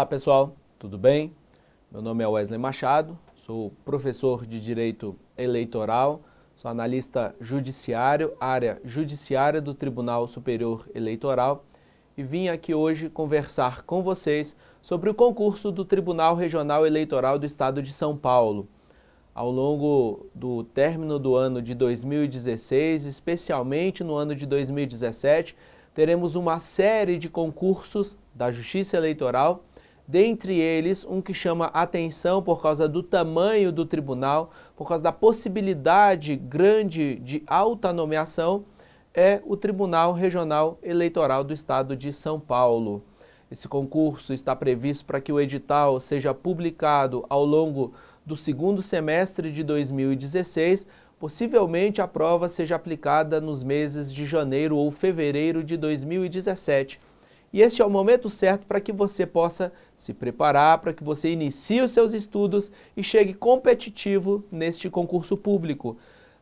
Olá pessoal, tudo bem? Meu nome é Wesley Machado, sou professor de Direito Eleitoral, sou analista judiciário, área judiciária do Tribunal Superior Eleitoral e vim aqui hoje conversar com vocês sobre o concurso do Tribunal Regional Eleitoral do Estado de São Paulo. Ao longo do término do ano de 2016, especialmente no ano de 2017, teremos uma série de concursos da Justiça Eleitoral, dentre eles um que chama atenção por causa do tamanho do tribunal, por causa da possibilidade grande de alta nomeação, é o Tribunal Regional Eleitoral do Estado de São Paulo. Esse concurso está previsto para que o edital seja publicado ao longo do segundo semestre de 2016, possivelmente a prova seja aplicada nos meses de janeiro ou fevereiro de 2017. E este é o momento certo para que você possa se preparar, para que você inicie os seus estudos e chegue competitivo neste concurso público.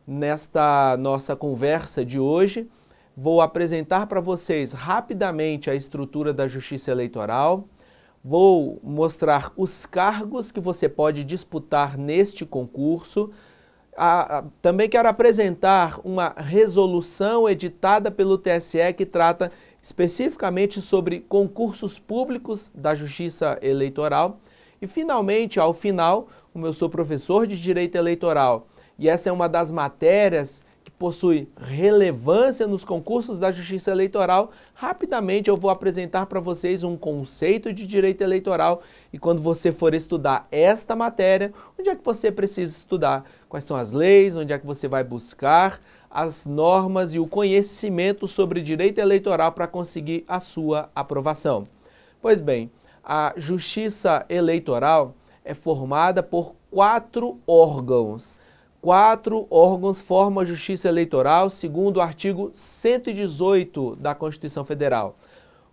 Nesta nossa conversa de hoje, vou apresentar para vocês rapidamente a estrutura da Justiça Eleitoral, vou mostrar os cargos que você pode disputar neste concurso. Também quero apresentar uma resolução editada pelo TSE que trata especificamente sobre concursos públicos da Justiça Eleitoral. E finalmente, ao final, como eu sou professor de Direito Eleitoral e essa é uma das matérias que possui relevância nos concursos da Justiça Eleitoral, rapidamente eu vou apresentar para vocês um conceito de direito eleitoral e quando você for estudar esta matéria, onde é que você precisa estudar? Quais são as leis? Onde é que você vai buscar as normas e o conhecimento sobre direito eleitoral para conseguir a sua aprovação? Pois bem, a Justiça Eleitoral é formada por 4 órgãos. 4 órgãos formam a Justiça Eleitoral, segundo o artigo 118 da Constituição Federal.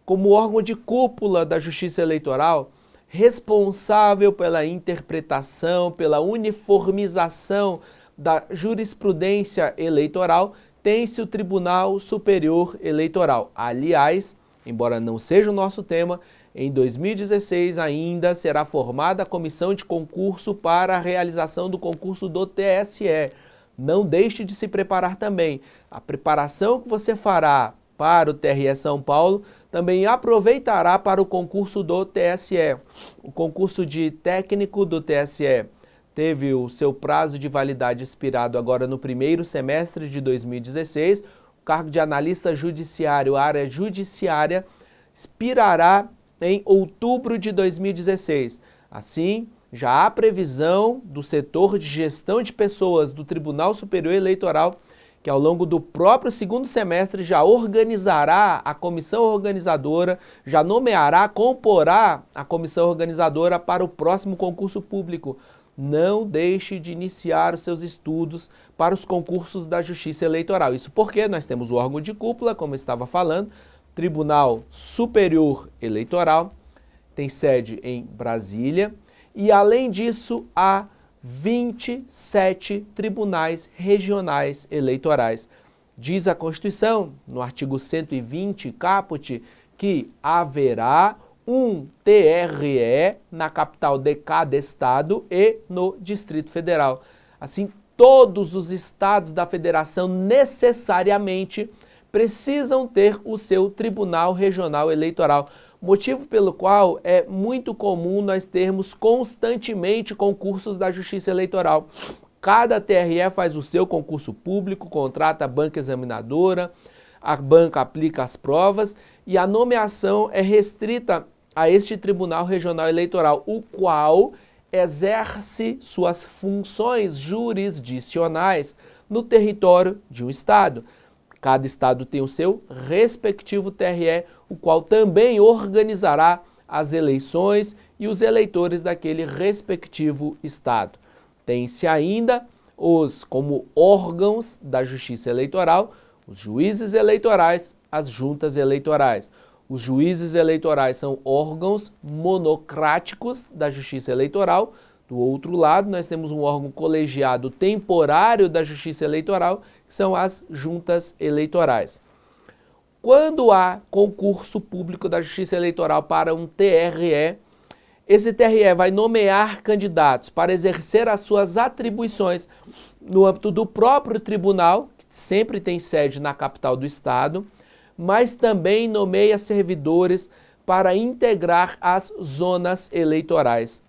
Como órgão de cúpula da Justiça Eleitoral, responsável pela interpretação, pela uniformização da jurisprudência eleitoral, tem-se o Tribunal Superior Eleitoral. Aliás, embora não seja o nosso tema, em 2016 ainda será formada a comissão de concurso para a realização do concurso do TSE. Não deixe de se preparar também. A preparação que você fará para o TRE São Paulo também aproveitará para o concurso do TSE. O concurso de técnico do TSE teve o seu prazo de validade expirado agora no primeiro semestre de 2016. O cargo de analista judiciário, área judiciária, expirará em outubro de 2016. Assim, já há previsão do setor de gestão de pessoas do Tribunal Superior Eleitoral que ao longo do próprio segundo semestre já organizará a comissão organizadora, já nomeará, comporá a comissão organizadora para o próximo concurso público. Não deixe de iniciar os seus estudos para os concursos da Justiça Eleitoral. Isso porque nós temos o órgão de cúpula, como eu estava falando, Tribunal Superior Eleitoral, tem sede em Brasília e, além disso, há 27 tribunais regionais eleitorais. Diz a Constituição, no artigo 120, caput, que haverá um TRE na capital de cada estado e no Distrito Federal. Assim, todos os estados da federação necessariamente precisam ter o seu Tribunal Regional Eleitoral, motivo pelo qual é muito comum nós termos constantemente concursos da Justiça Eleitoral. Cada TRE faz o seu concurso público, contrata a banca examinadora, a banca aplica as provas e a nomeação é restrita a este Tribunal Regional Eleitoral, o qual exerce suas funções jurisdicionais no território de um estado. Cada estado tem o seu respectivo TRE, o qual também organizará as eleições e os eleitores daquele respectivo estado. Tem-se ainda como órgãos da Justiça Eleitoral, os juízes eleitorais, as juntas eleitorais. Os juízes eleitorais são órgãos monocráticos da Justiça Eleitoral. Do outro lado, nós temos um órgão colegiado temporário da Justiça Eleitoral, que são as juntas eleitorais. Quando há concurso público da Justiça Eleitoral para um TRE, esse TRE vai nomear candidatos para exercer as suas atribuições no âmbito do próprio tribunal, que sempre tem sede na capital do estado, mas também nomeia servidores para integrar as zonas eleitorais.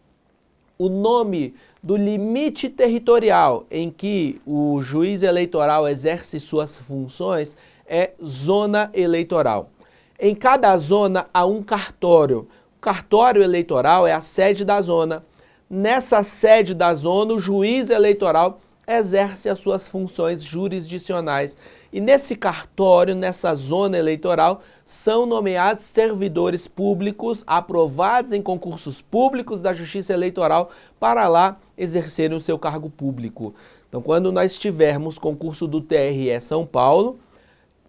O nome do limite territorial em que o juiz eleitoral exerce suas funções é zona eleitoral. Em cada zona há um cartório. O cartório eleitoral é a sede da zona. Nessa sede da zona, o juiz eleitoral exerce as suas funções jurisdicionais. E nesse cartório, nessa zona eleitoral, são nomeados servidores públicos aprovados em concursos públicos da Justiça Eleitoral para lá exercerem o seu cargo público. Então, quando nós tivermos concurso do TRE São Paulo,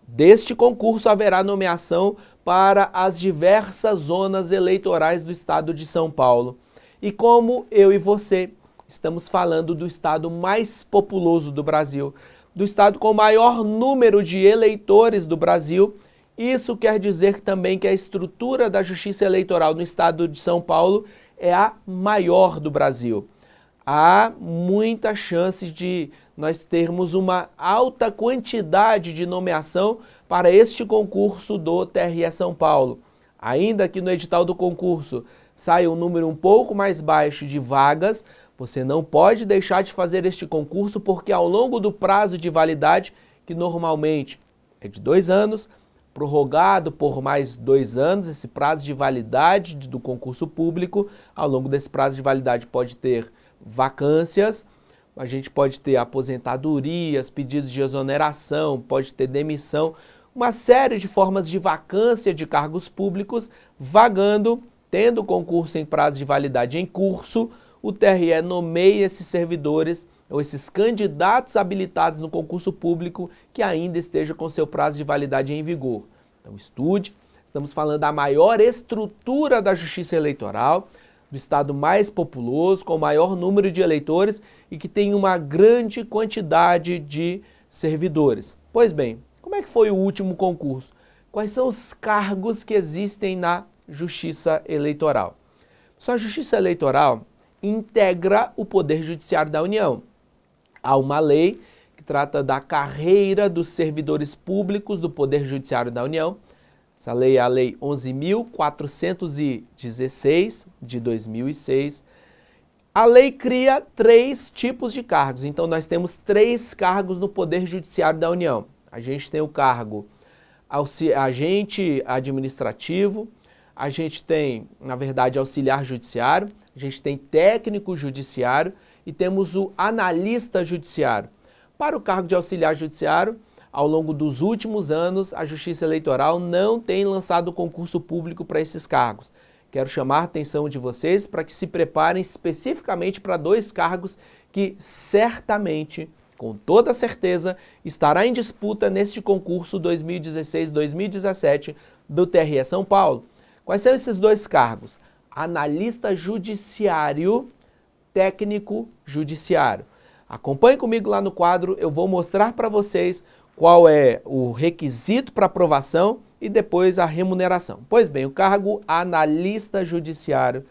deste concurso haverá nomeação para as diversas zonas eleitorais do estado de São Paulo. E como eu e você estamos falando do estado mais populoso do Brasil, do estado com o maior número de eleitores do Brasil, isso quer dizer também que a estrutura da Justiça Eleitoral no estado de São Paulo é a maior do Brasil. Há muita chance de nós termos uma alta quantidade de nomeação para este concurso do TRE São Paulo. Ainda que no edital do concurso saia um número um pouco mais baixo de vagas, você não pode deixar de fazer este concurso porque ao longo do prazo de validade, que normalmente é de 2 anos, prorrogado por mais 2 anos, esse prazo de validade do concurso público, ao longo desse prazo de validade pode ter vacâncias, a gente pode ter aposentadorias, pedidos de exoneração, pode ter demissão, uma série de formas de vacância de cargos públicos, vagando, tendo o concurso em prazo de validade em curso, o TRE nomeia esses servidores ou esses candidatos habilitados no concurso público que ainda esteja com seu prazo de validade em vigor. Então estude, estamos falando da maior estrutura da Justiça Eleitoral, do estado mais populoso, com o maior número de eleitores e que tem uma grande quantidade de servidores. Pois bem, como é que foi o último concurso? Quais são os cargos que existem na Justiça Eleitoral? Só a Justiça Eleitoral integra o Poder Judiciário da União. Há uma lei que trata da carreira dos servidores públicos do Poder Judiciário da União. Essa lei é a Lei 11.416, de 2006. A lei cria 3 tipos de cargos. Então, nós temos 3 cargos no Poder Judiciário da União. A gente tem o cargo agente administrativo, a gente tem, na verdade, auxiliar judiciário, a gente tem técnico judiciário e temos o analista judiciário. Para o cargo de auxiliar judiciário, ao longo dos últimos anos, a Justiça Eleitoral não tem lançado concurso público para esses cargos. Quero chamar a atenção de vocês para que se preparem especificamente para 2 cargos que certamente, com toda certeza, estará em disputa neste concurso 2016-2017 do TRE São Paulo. Quais são esses 2 cargos? Analista judiciário, técnico judiciário. Acompanhe comigo lá no quadro, eu vou mostrar para vocês qual é o requisito para aprovação e depois a remuneração. Pois bem, o cargo analista judiciário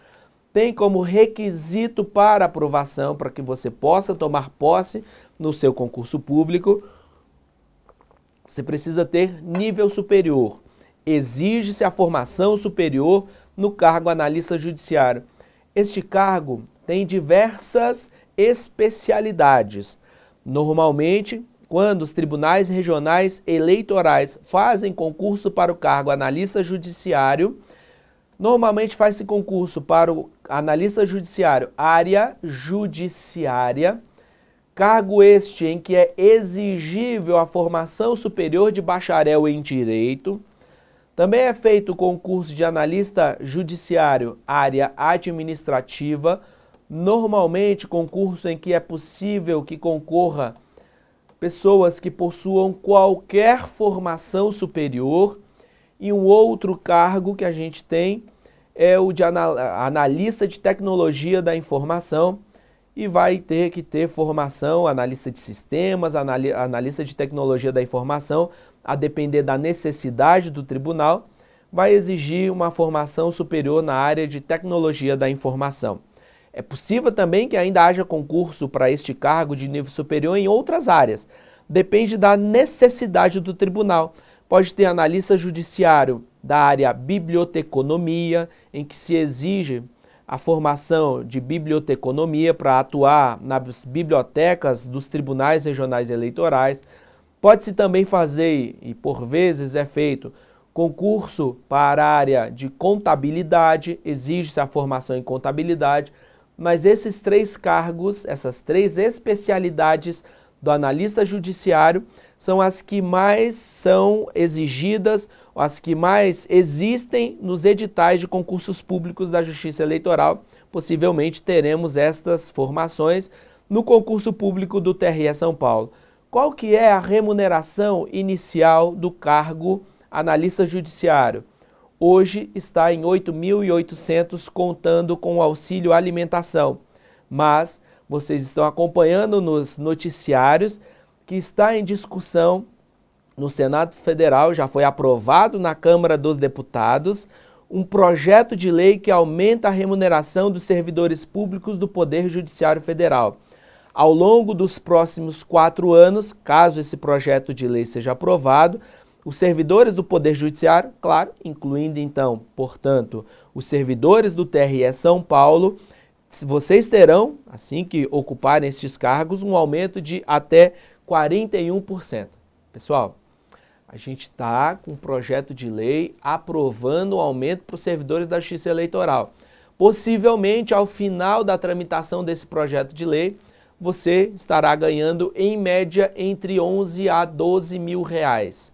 tem como requisito para aprovação, para que você possa tomar posse no seu concurso público, você precisa ter nível superior. Exige-se a formação superior no cargo analista judiciário. Este cargo tem diversas especialidades. Normalmente, quando os tribunais regionais eleitorais fazem concurso para o cargo analista judiciário, normalmente faz-se concurso para o analista judiciário área judiciária, cargo este em que é exigível a formação superior de bacharel em direito. Também é feito o concurso de analista judiciário área administrativa, normalmente concurso em que é possível que concorra pessoas que possuam qualquer formação superior, e um outro cargo que a gente tem é o de analista de tecnologia da informação, e vai ter que ter formação, analista de sistemas, analista de tecnologia da informação, a depender da necessidade do tribunal, vai exigir uma formação superior na área de tecnologia da informação. É possível também que ainda haja concurso para este cargo de nível superior em outras áreas. Depende da necessidade do tribunal. Pode ter analista judiciário da área biblioteconomia, em que se exige a formação de biblioteconomia para atuar nas bibliotecas dos tribunais regionais eleitorais. Pode-se também fazer, e por vezes é feito, concurso para a área de contabilidade, exige-se a formação em contabilidade, mas esses 3 cargos, essas 3 especialidades do analista judiciário são as que mais são exigidas, as que mais existem nos editais de concursos públicos da Justiça Eleitoral. Possivelmente teremos estas formações no concurso público do TRE São Paulo. Qual que é a remuneração inicial do cargo analista judiciário? Hoje está em R$ 8.800 contando com o auxílio alimentação, mas vocês estão acompanhando nos noticiários que está em discussão no Senado Federal, já foi aprovado na Câmara dos Deputados, um projeto de lei que aumenta a remuneração dos servidores públicos do Poder Judiciário Federal. Ao longo dos próximos 4 anos, caso esse projeto de lei seja aprovado, os servidores do Poder Judiciário, claro, incluindo então, portanto, os servidores do TRE São Paulo, vocês terão, assim que ocuparem estes cargos, um aumento de até 41%. Pessoal, a gente está com um projeto de lei aprovando o aumento para os servidores da Justiça Eleitoral. Possivelmente, ao final da tramitação desse projeto de lei, você estará ganhando, em média, entre 11 a 12 mil reais.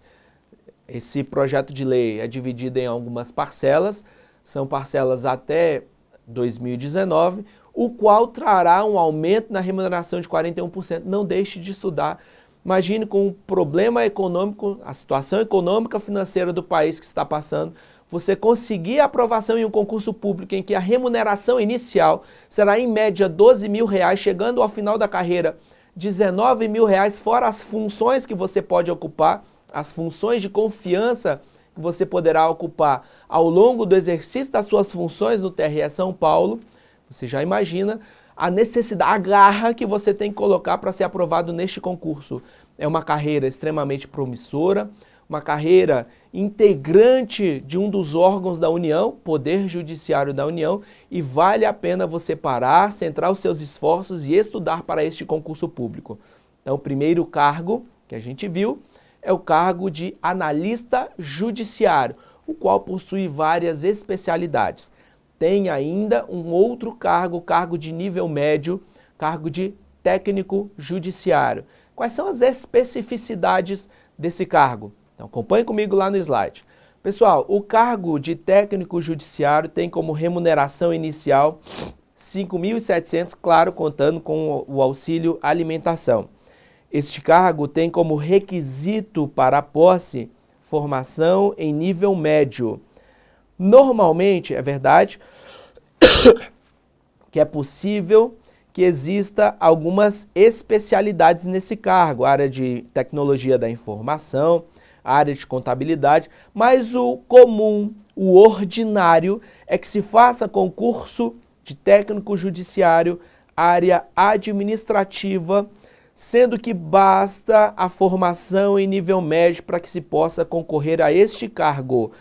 Esse projeto de lei é dividido em algumas parcelas, são parcelas até 2019, o qual trará um aumento na remuneração de 41%. Não deixe de estudar. Imagine com o problema econômico, a situação econômica financeira do país que está passando, você conseguir a aprovação em um concurso público em que a remuneração inicial será em média 12 mil reais, chegando ao final da carreira 19 mil reais, fora as funções que você pode ocupar, as funções de confiança que você poderá ocupar ao longo do exercício das suas funções no TRE São Paulo. Você já imagina a necessidade, a garra que você tem que colocar para ser aprovado neste concurso. É uma carreira extremamente promissora, uma carreira integrante de um dos órgãos da União, Poder Judiciário da União, e vale a pena você parar, centrar os seus esforços e estudar para este concurso público. Então, o primeiro cargo que a gente viu é o cargo de analista judiciário, o qual possui várias especialidades. Tem ainda um outro cargo, cargo de nível médio, cargo de técnico judiciário. Quais são as especificidades desse cargo? Então, acompanhe comigo lá no slide. Pessoal, o cargo de técnico judiciário tem como remuneração inicial R$ 5.700, claro, contando com o auxílio alimentação. Este cargo tem como requisito para a posse formação em nível médio. Normalmente, é verdade, que é possível que exista algumas especialidades nesse cargo, área de tecnologia da informação, área de contabilidade, mas o comum, o ordinário, é que se faça concurso de técnico judiciário, área administrativa, sendo que basta a formação em nível médio para que se possa concorrer a este cargo.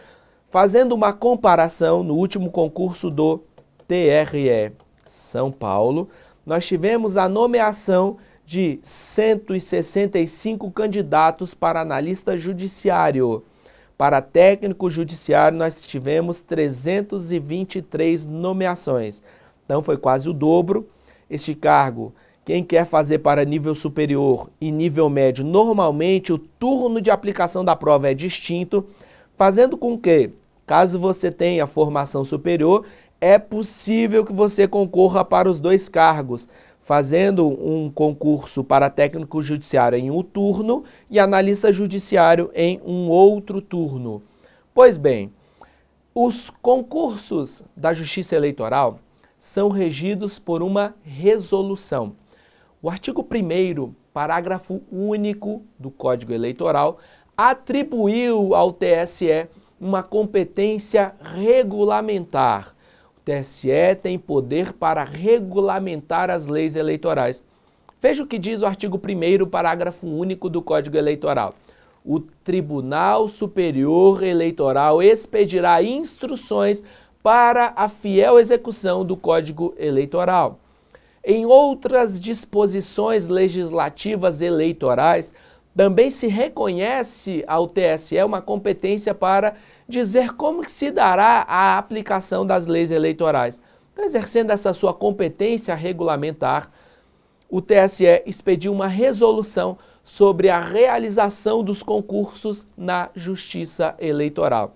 Fazendo uma comparação, no último concurso do TRE São Paulo, nós tivemos a nomeação de 165 candidatos para analista judiciário. Para técnico judiciário, nós tivemos 323 nomeações. Então, foi quase o dobro. Este cargo, quem quer fazer para nível superior e nível médio, normalmente o turno de aplicação da prova é distinto, fazendo com que, caso você tenha formação superior, é possível que você concorra para os 2 cargos, fazendo um concurso para técnico judiciário em um turno e analista judiciário em um outro turno. Pois bem, os concursos da Justiça Eleitoral são regidos por uma resolução. O artigo 1º, parágrafo único do Código Eleitoral, atribuiu ao TSE uma competência regulamentar. O TSE tem poder para regulamentar as leis eleitorais. Veja o que diz o artigo 1º, parágrafo único do Código Eleitoral. O Tribunal Superior Eleitoral expedirá instruções para a fiel execução do Código Eleitoral. Em outras disposições legislativas eleitorais, também se reconhece ao TSE uma competência para dizer como que se dará a aplicação das leis eleitorais. Então, exercendo essa sua competência regulamentar, o TSE expediu uma resolução sobre a realização dos concursos na Justiça Eleitoral.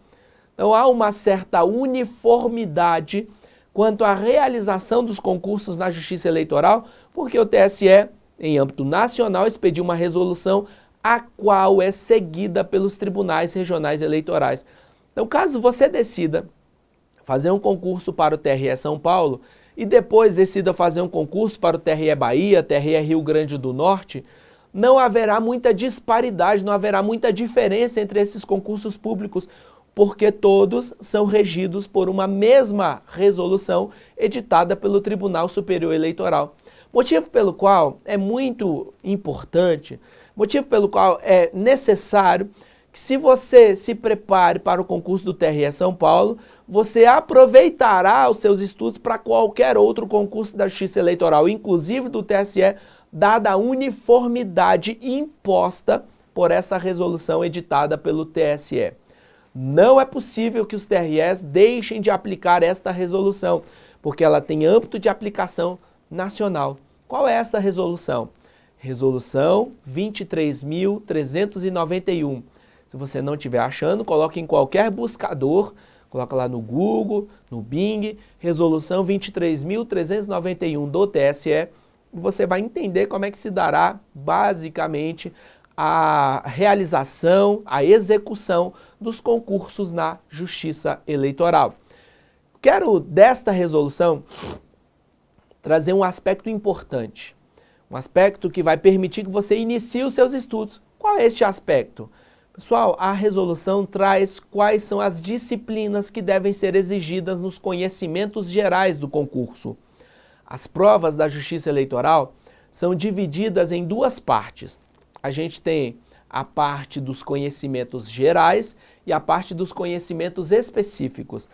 Então, há uma certa uniformidade quanto à realização dos concursos na Justiça Eleitoral, porque o TSE, em âmbito nacional, expediu uma resolução a qual é seguida pelos tribunais regionais eleitorais. Então, caso você decida fazer um concurso para o TRE São Paulo e depois decida fazer um concurso para o TRE Bahia, TRE Rio Grande do Norte, não haverá muita disparidade, não haverá muita diferença entre esses concursos públicos, porque todos são regidos por uma mesma resolução editada pelo Tribunal Superior Eleitoral. Motivo pelo qual é muito importante, motivo pelo qual é necessário que, se você se prepare para o concurso do TRE São Paulo, você aproveitará os seus estudos para qualquer outro concurso da Justiça Eleitoral, inclusive do TSE, dada a uniformidade imposta por essa resolução editada pelo TSE. Não é possível que os TREs deixem de aplicar esta resolução, porque ela tem âmbito de aplicação nacional. Qual é esta resolução? Resolução 23.391. Se você não estiver achando, coloque em qualquer buscador, coloca lá no Google, no Bing, Resolução 23.391 do TSE, e você vai entender como é que se dará, basicamente, a realização, a execução dos concursos na Justiça Eleitoral. Quero, desta resolução, trazer um aspecto importante, um aspecto que vai permitir que você inicie os seus estudos. Qual é este aspecto? Pessoal, a resolução traz quais são as disciplinas que devem ser exigidas nos conhecimentos gerais do concurso. As provas da Justiça Eleitoral são divididas em duas partes. A gente tem a parte dos conhecimentos gerais e a parte dos conhecimentos específicos.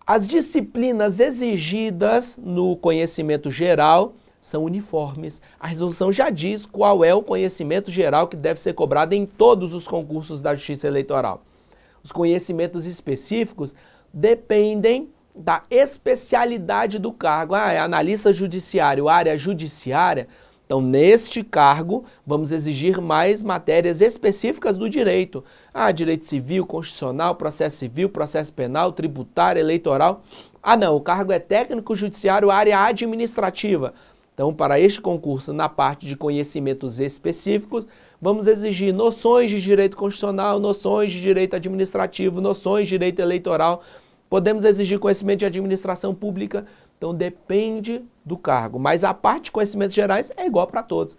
As disciplinas exigidas no conhecimento geral são uniformes. A resolução já diz qual é o conhecimento geral que deve ser cobrado em todos os concursos da Justiça Eleitoral. Os conhecimentos específicos dependem da especialidade do cargo. É analista judiciário, área judiciária. Então, neste cargo, vamos exigir mais matérias específicas do direito. Direito civil, constitucional, processo civil, processo penal, tributário, eleitoral. Não, o cargo é técnico judiciário, área administrativa. Então, para este concurso, na parte de conhecimentos específicos, vamos exigir noções de direito constitucional, noções de direito administrativo, noções de direito eleitoral. Podemos exigir conhecimento de administração pública. Então, depende do cargo, mas a parte de conhecimentos gerais é igual para todos.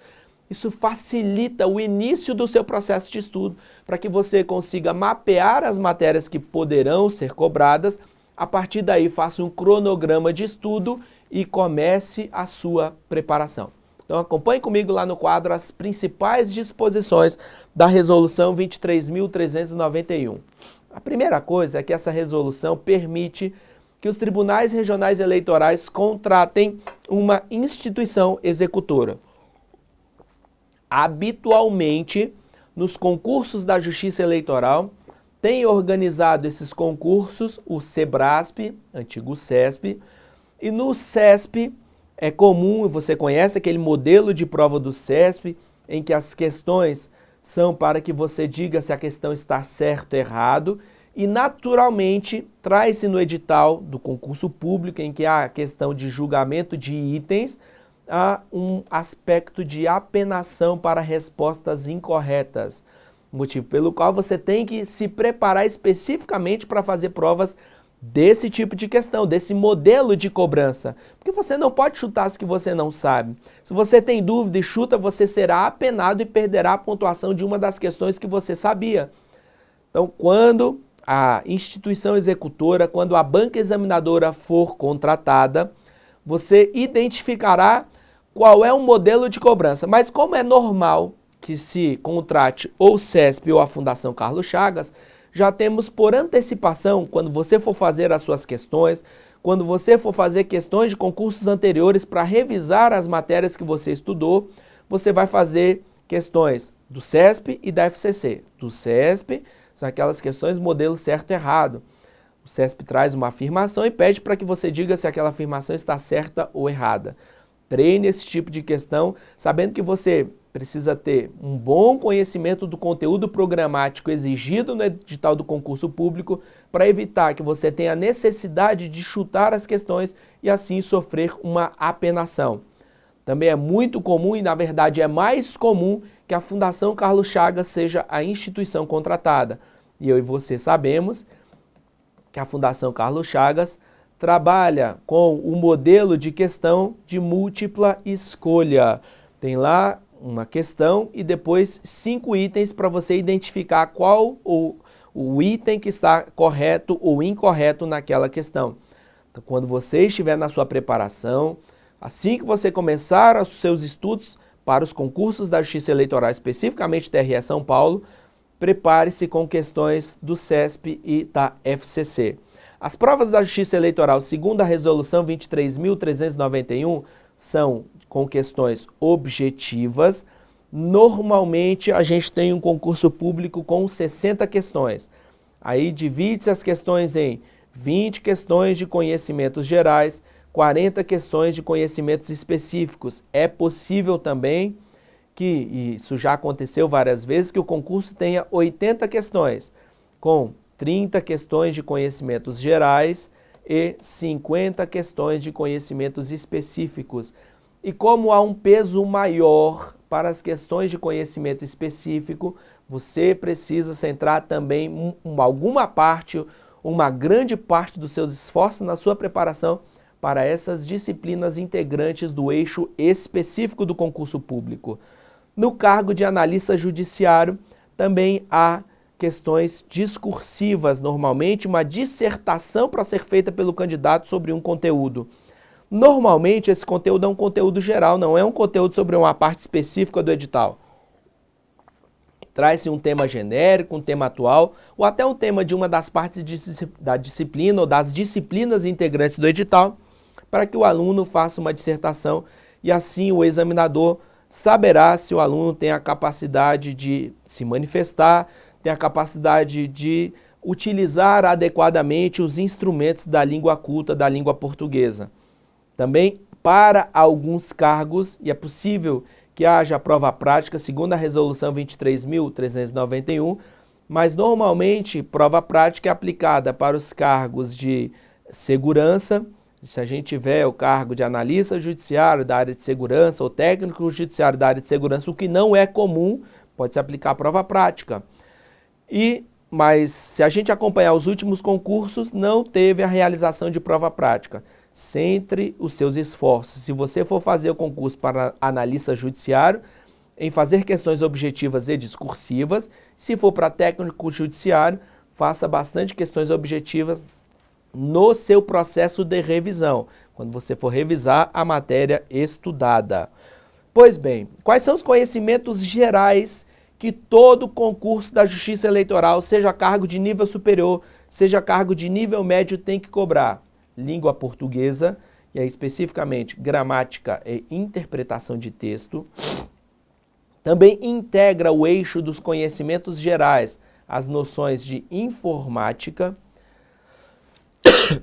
Isso facilita o início do seu processo de estudo, para que você consiga mapear as matérias que poderão ser cobradas, a partir daí faça um cronograma de estudo e comece a sua preparação. Então, acompanhe comigo lá no quadro as principais disposições da Resolução 23.391. A primeira coisa é que essa resolução permite que os tribunais regionais eleitorais contratem uma instituição executora. Habitualmente, nos concursos da Justiça Eleitoral, tem organizado esses concursos o SEBRASP, antigo CESP, e no CESP é comum, você conhece aquele modelo de prova do CESP, em que as questões são para que você diga se a questão está certo ou errado, e naturalmente traz-se no edital do concurso público, em que há a questão de julgamento de itens, há um aspecto de apenação para respostas incorretas. Motivo pelo qual você tem que se preparar especificamente para fazer provas desse tipo de questão, desse modelo de cobrança. Porque você não pode chutar as que você não sabe. Se você tem dúvida e chuta, você será apenado e perderá a pontuação de uma das questões que você sabia. Então, quando a instituição executora, quando a banca examinadora for contratada, você identificará qual é o modelo de cobrança. Mas como é normal que se contrate ou o CESP ou a Fundação Carlos Chagas, já temos por antecipação, quando você for fazer as suas questões, quando você for fazer questões de concursos anteriores para revisar as matérias que você estudou, você vai fazer questões do CESP e da FCC. Do CESP são aquelas questões modelo certo e errado. O CESP traz uma afirmação e pede para que você diga se aquela afirmação está certa ou errada. Treine esse tipo de questão, sabendo que você precisa ter um bom conhecimento do conteúdo programático exigido no edital do concurso público para evitar que você tenha a necessidade de chutar as questões e assim sofrer uma apenação. Também é muito comum e, na verdade, é mais comum que a Fundação Carlos Chagas seja a instituição contratada. E eu e você sabemos que a Fundação Carlos Chagas trabalha com o modelo de questão de múltipla escolha. Tem lá uma questão e depois 5 itens para você identificar qual o item que está correto ou incorreto naquela questão. Então, quando você estiver na sua preparação, assim que você começar os seus estudos para os concursos da Justiça Eleitoral, especificamente TRE São Paulo, prepare-se com questões do CESP e da FCC. As provas da Justiça Eleitoral, segundo a Resolução 23.391, são com questões objetivas. Normalmente, a gente tem um concurso público com 60 questões. Aí divide-se as questões em 20 questões de conhecimentos gerais, 40 questões de conhecimentos específicos. É possível também que, e isso já aconteceu várias vezes, que o concurso tenha 80 questões, com 30 questões de conhecimentos gerais e 50 questões de conhecimentos específicos. E como há um peso maior para as questões de conhecimento específico, você precisa centrar também alguma parte, uma grande parte dos seus esforços na sua preparação para essas disciplinas integrantes do eixo específico do concurso público. No cargo de analista judiciário, também há questões discursivas, normalmente uma dissertação para ser feita pelo candidato sobre um conteúdo. Normalmente esse conteúdo é um conteúdo geral, não é um conteúdo sobre uma parte específica do edital. Traz-se um tema genérico, um tema atual, ou até um tema de uma das partes da disciplina ou das disciplinas integrantes do edital, para que o aluno faça uma dissertação e assim o examinador saberá se o aluno tem a capacidade de se manifestar, tem a capacidade de utilizar adequadamente os instrumentos da língua culta, da língua portuguesa. Também, para alguns cargos, e é possível que haja prova prática, segundo a Resolução 23.391, mas normalmente prova prática é aplicada para os cargos de segurança. Se a gente tiver o cargo de analista judiciário da área de segurança ou técnico judiciário da área de segurança, o que não é comum, pode se aplicar a prova prática. Mas se a gente acompanhar os últimos concursos, não teve a realização de prova prática. Centre os seus esforços. Se você for fazer o concurso para analista judiciário, em fazer questões objetivas e discursivas. Se for para técnico judiciário, faça bastante questões objetivas no seu processo de revisão, quando você for revisar a matéria estudada. Pois bem, quais são os conhecimentos gerais que todo concurso da Justiça Eleitoral, seja cargo de nível superior, seja cargo de nível médio, tem que cobrar? Língua portuguesa, e aí especificamente gramática e interpretação de texto. Também integra o eixo dos conhecimentos gerais, as noções de informática.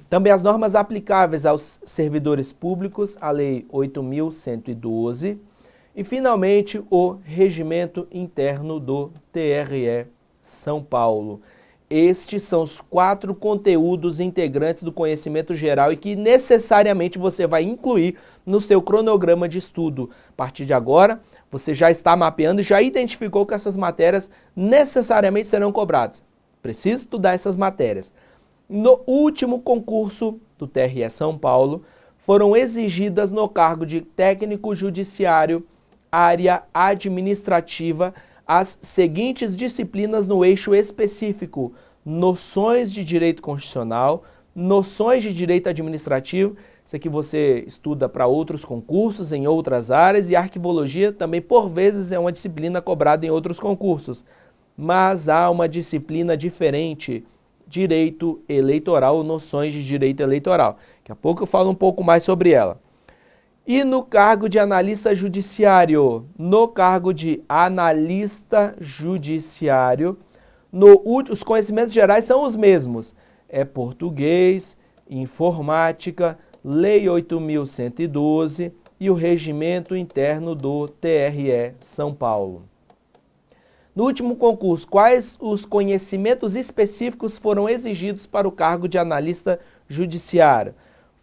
Também as normas aplicáveis aos servidores públicos, a Lei 8.112. E, finalmente, o regimento interno do TRE São Paulo. Estes são os 4 conteúdos integrantes do conhecimento geral e que necessariamente você vai incluir no seu cronograma de estudo. A partir de agora, você já está mapeando e já identificou que essas matérias necessariamente serão cobradas. Precisa estudar essas matérias. No último concurso do TRE São Paulo, foram exigidas no cargo de técnico judiciário, área administrativa, as seguintes disciplinas no eixo específico: noções de direito constitucional, noções de direito administrativo. Isso aqui você estuda para outros concursos em outras áreas, e arquivologia também, por vezes, é uma disciplina cobrada em outros concursos. Mas há uma disciplina diferente, direito eleitoral, noções de direito eleitoral. Daqui a pouco eu falo um pouco mais sobre ela. E no cargo de analista judiciário, os conhecimentos gerais são os mesmos. É português, informática, Lei 8.112 e o regimento interno do TRE São Paulo. No último concurso, quais os conhecimentos específicos foram exigidos para o cargo de analista judiciário?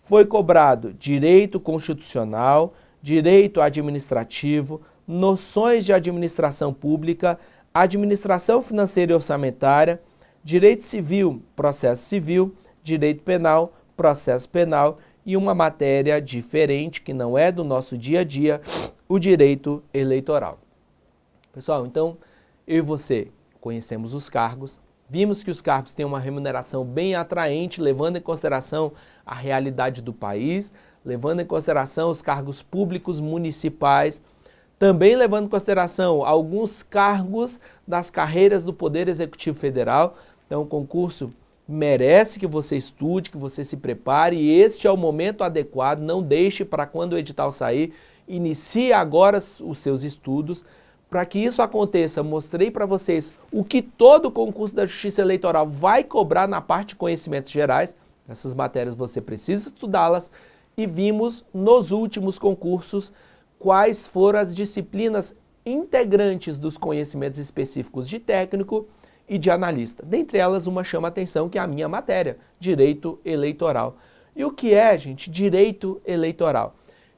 Foi cobrado direito constitucional, direito administrativo, noções de administração pública, administração financeira e orçamentária, direito civil, processo civil, direito penal, processo penal e uma matéria diferente que não é do nosso dia a dia, o direito eleitoral. Pessoal, então eu e você conhecemos os cargos, vimos que os cargos têm uma remuneração bem atraente, levando em consideração a realidade do país, levando em consideração os cargos públicos municipais, também levando em consideração alguns cargos das carreiras do Poder Executivo Federal. Então, o concurso merece que você estude, que você se prepare, e este é o momento adequado. Não deixe para quando o edital sair, inicie agora os seus estudos. Para que isso aconteça, mostrei para vocês o que todo concurso da Justiça Eleitoral vai cobrar na parte de conhecimentos gerais. Essas matérias você precisa estudá-las, e vimos nos últimos concursos quais foram as disciplinas integrantes dos conhecimentos específicos de técnico e de analista. Dentre elas, uma chama a atenção, que é a minha matéria, Direito Eleitoral. E o que é, gente, Direito Eleitoral?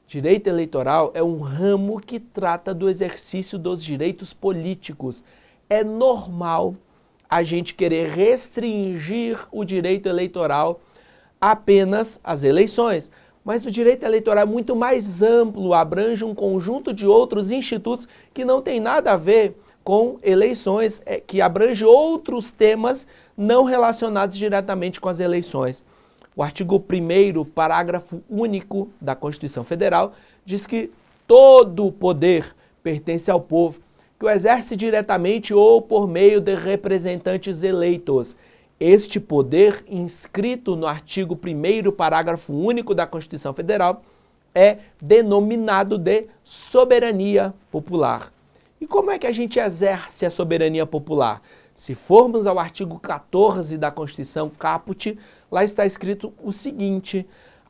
Direito eleitoral é um ramo que trata do exercício dos direitos políticos. É normal a gente querer restringir o direito eleitoral apenas às eleições. Mas o direito eleitoral é muito mais amplo, abrange um conjunto de outros institutos que não tem nada a ver com eleições, que abrange outros temas não relacionados diretamente com as eleições. O artigo 1º, parágrafo único da Constituição Federal, diz que todo o poder pertence ao povo, que o exerce diretamente ou por meio de representantes eleitos. Este poder, inscrito no artigo 1º, parágrafo único da Constituição Federal, é denominado de soberania popular. E como é que a gente exerce a soberania popular? Se formos ao artigo 14 da Constituição Caput, lá está escrito o seguinte: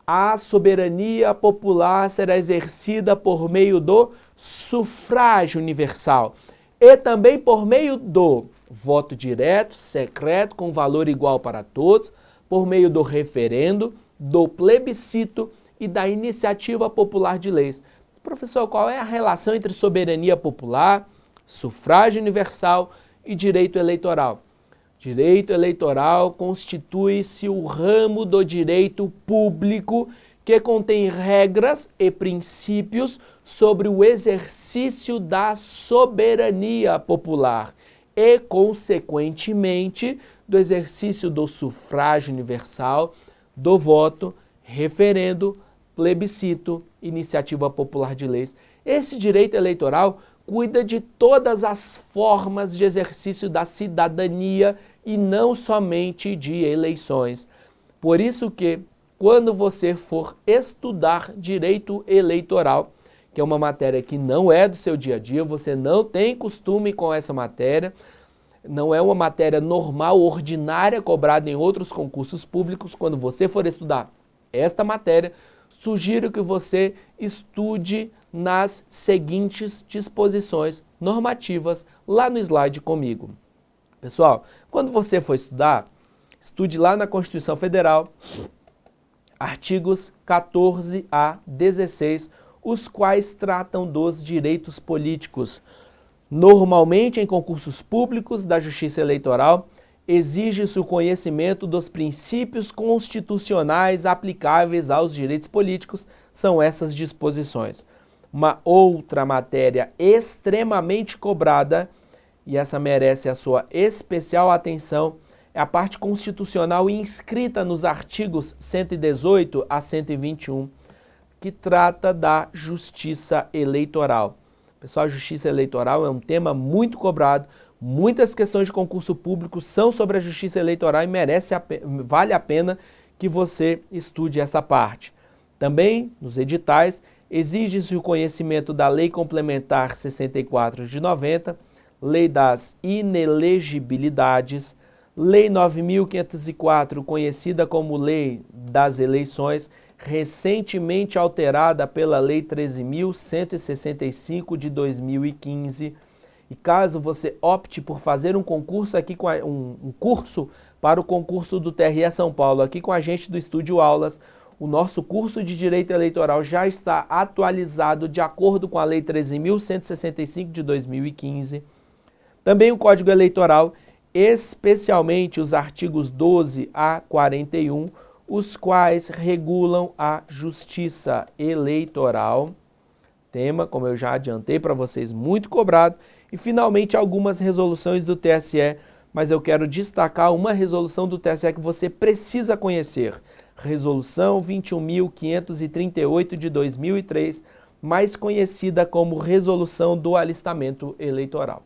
a soberania popular será exercida por meio do sufrágio universal e também por meio do voto direto, secreto, com valor igual para todos, por meio do referendo, do plebiscito e da iniciativa popular de leis. Mas, professor, qual é a relação entre soberania popular, sufrágio universal e direito eleitoral? Direito eleitoral constitui-se o ramo do direito público que contém regras e princípios sobre o exercício da soberania popular e, consequentemente, do exercício do sufrágio universal, do voto, referendo, plebiscito, iniciativa popular de leis. Esse direito eleitoral cuida de todas as formas de exercício da cidadania e não somente de eleições. Por isso que, quando você for estudar direito eleitoral, que é uma matéria que não é do seu dia a dia, você não tem costume com essa matéria, não é uma matéria normal, ordinária, cobrada em outros concursos públicos. Quando você for estudar esta matéria, sugiro que você estude nas seguintes disposições normativas lá no slide comigo. Pessoal, quando você for estudar, estude lá na Constituição Federal, artigos 14 a 16, os quais tratam dos direitos políticos. Normalmente, em concursos públicos da Justiça Eleitoral, exige-se o conhecimento dos princípios constitucionais aplicáveis aos direitos políticos, são essas disposições. Uma outra matéria extremamente cobrada, e essa merece a sua especial atenção, é a parte constitucional inscrita nos artigos 118 a 121, que trata da justiça eleitoral. Pessoal, a justiça eleitoral é um tema muito cobrado, muitas questões de concurso público são sobre a justiça eleitoral e vale a pena que você estude essa parte. Também, nos editais, exige-se o conhecimento da Lei Complementar 64 de 90, Lei das Inelegibilidades, Lei 9.504, conhecida como Lei das Eleições, recentemente alterada pela Lei 13.165 de 2015. E caso você opte por fazer um concurso aqui um curso para o concurso do TRE São Paulo aqui com a gente do Estúdio Aulas, o nosso curso de Direito Eleitoral já está atualizado de acordo com a Lei 13.165 de 2015. Também o Código Eleitoral, especialmente os artigos 12 a 41, os quais regulam a justiça eleitoral. Tema, como eu já adiantei para vocês, muito cobrado. E finalmente algumas resoluções do TSE, mas eu quero destacar uma resolução do TSE que você precisa conhecer. Resolução 21.538 de 2003, mais conhecida como Resolução do Alistamento Eleitoral.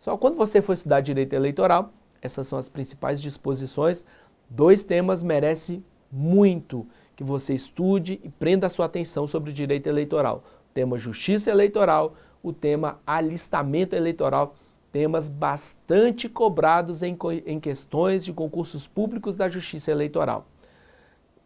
Só quando você for estudar direito eleitoral, essas são as principais disposições. Dois temas merecem muito que você estude e prenda a sua atenção sobre o direito eleitoral. O tema justiça eleitoral, o tema alistamento eleitoral, temas bastante cobrados em questões de concursos públicos da justiça eleitoral.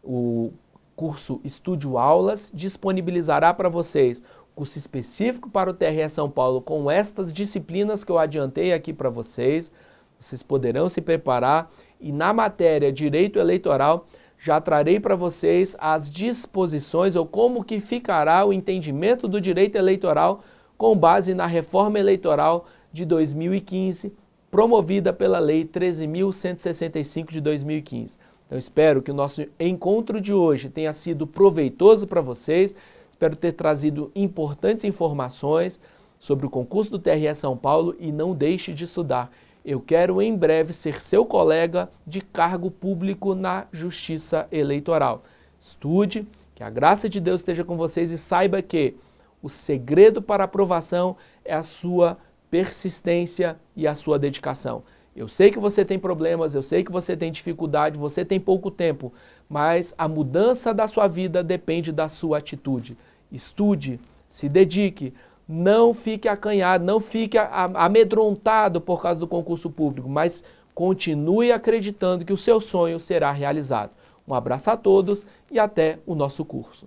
O curso Estúdio Aulas disponibilizará para vocês curso específico para o TRE São Paulo com estas disciplinas que eu adiantei aqui para vocês. Vocês poderão se preparar e na matéria Direito Eleitoral já trarei para vocês as disposições ou como que ficará o entendimento do direito eleitoral com base na reforma eleitoral de 2015, promovida pela Lei 13.165 de 2015. Então espero que o nosso encontro de hoje tenha sido proveitoso para vocês, espero ter trazido importantes informações sobre o concurso do TRE São Paulo e não deixe de estudar. Eu quero em breve ser seu colega de cargo público na Justiça Eleitoral. Estude, que a graça de Deus esteja com vocês e saiba que o segredo para a aprovação é a sua persistência e a sua dedicação. Eu sei que você tem problemas, eu sei que você tem dificuldade, você tem pouco tempo, mas a mudança da sua vida depende da sua atitude. Estude, se dedique, não fique acanhado, não fique amedrontado por causa do concurso público, mas continue acreditando que o seu sonho será realizado. Um abraço a todos e até o nosso curso.